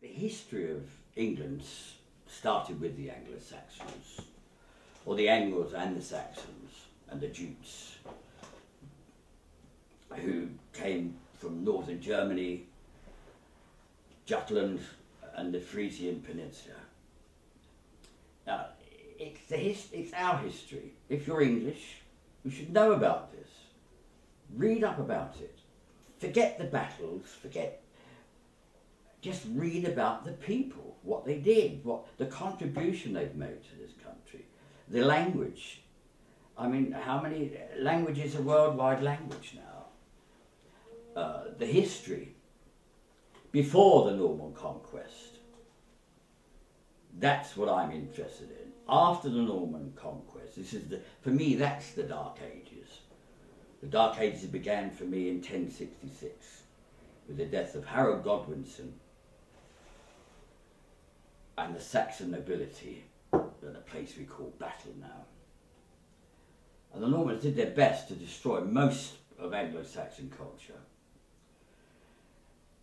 The history of England started with the Anglo Saxons, or the Angles and the Saxons and the Jutes, who came from northern Germany, Jutland and the Frisian Peninsula. Now, it's our history. If you're English, you should know about this. Read up about it. Forget the battles, just read about the people, what they did, what the contribution they've made to this country. The language. I mean, how many languages are worldwide language now? The history before the Norman conquest. That's what I'm interested in. After the Norman conquest, for me, that's the Dark Ages. The Dark Ages began for me in 1066 with the death of Harold Godwinson and the Saxon nobility at a place we call Battle now. And the Normans did their best to destroy most of Anglo-Saxon culture.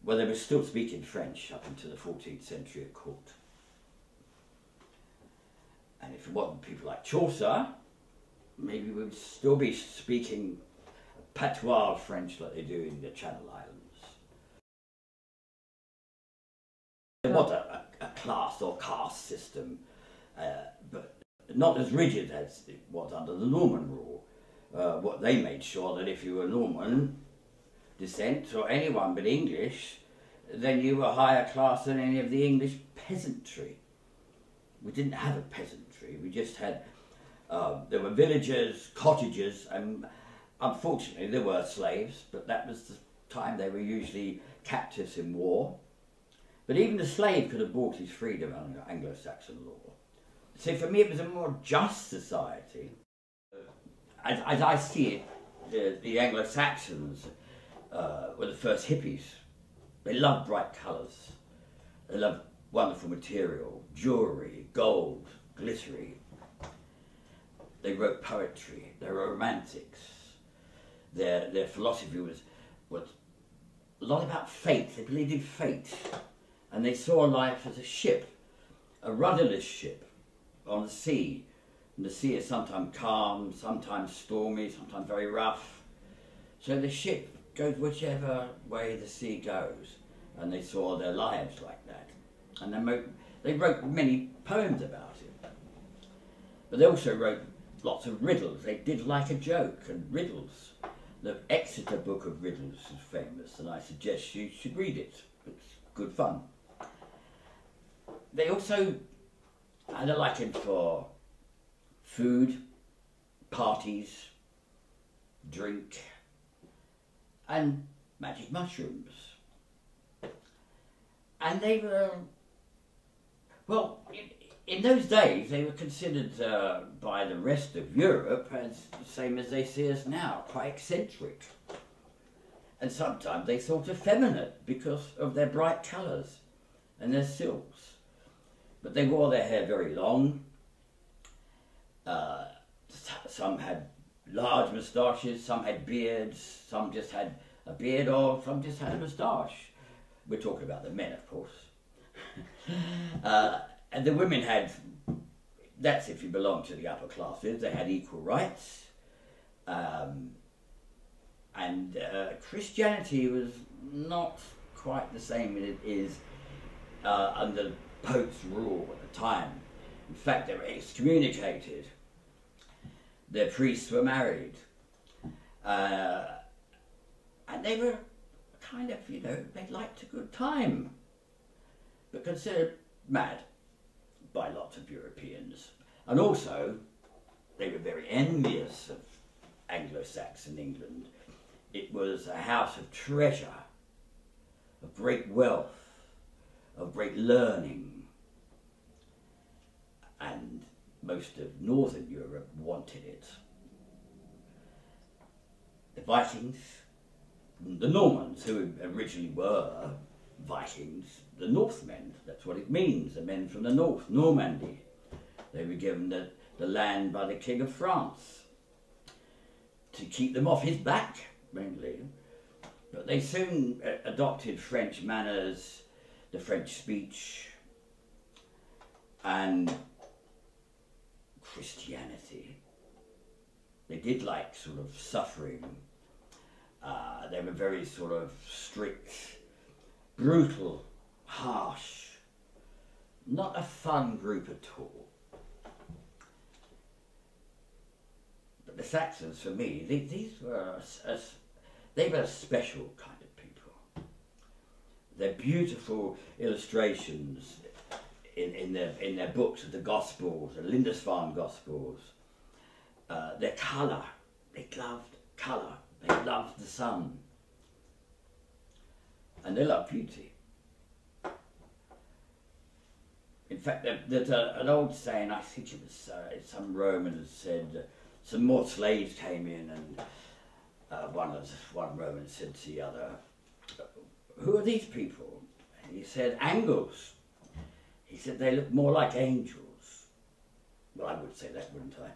Well, they were still speaking French up into the 14th century at court. And if it wasn't people like Chaucer, maybe we would still be speaking patois French like they do in the Channel Islands. There was a class or caste system, but not as rigid as it was under the Norman rule. What they made sure that if you were Norman descent or anyone but English, then you were higher class than any of the English peasantry. We didn't have a peasantry, we just had, there were villagers, cottagers, and unfortunately there were slaves, but that was the time they were usually captives in war. But even the slave could have bought his freedom under Anglo-Saxon law. So for me it was a more just society. As I see it, the Anglo-Saxons were the first hippies. They loved bright colours. They loved wonderful material, jewellery, gold, glittery. They wrote poetry. They were romantics. Their philosophy was a lot about fate. They believed in fate. And they saw life as a ship, a rudderless ship on the sea. And the sea is sometimes calm, sometimes stormy, sometimes very rough. So the ship goes whichever way the sea goes. And they saw their lives like that. And they wrote many poems about it. But they also wrote lots of riddles. They did like a joke and riddles. The Exeter Book of Riddles is famous, and I suggest you should read it. It's good fun. They also had a liking for food, parties, drink, and magic mushrooms. And they were, well, in those days they were considered by the rest of Europe as the same as they see us now, quite eccentric. And sometimes they thought effeminate because of their bright colours and their silks. But they wore their hair very long. Some had large moustaches, some had beards, some just had a beard, or some just had a moustache. We're talking about the men, of course. And the women had, that's if you belong to the upper classes, they had equal rights. And Christianity was not quite the same as it is under Pope's rule at the time. In fact, they were excommunicated. Their priests were married. And they were kind of, you know, they liked a good time, but considered mad by lots of Europeans. And also, they were very envious of Anglo-Saxon England. It was a house of treasure, of great wealth, of great learning. And most of Northern Europe wanted it. The Vikings, the Normans, who originally were Vikings, the Northmen, that's what it means, the men from the north, Normandy. They were given the land by the King of France to keep them off his back, mainly. But they soon adopted French manners, the French speech, and Christianity. They did like sort of suffering. They were very sort of strict, brutal, harsh, not a fun group at all. But the Saxons, for me, these were they were a special kind of people. Their beautiful illustrations in their books of the Gospels, the Lindisfarne Gospels, their colour. They loved colour. They loved the sun. And they loved beauty. In fact, there's an old saying, I think it was some Roman had said, some more slaves came in, and one Roman said to the other, who are these people? And he said, Angles. He said, they look more like angels. Well, I would say that, wouldn't I?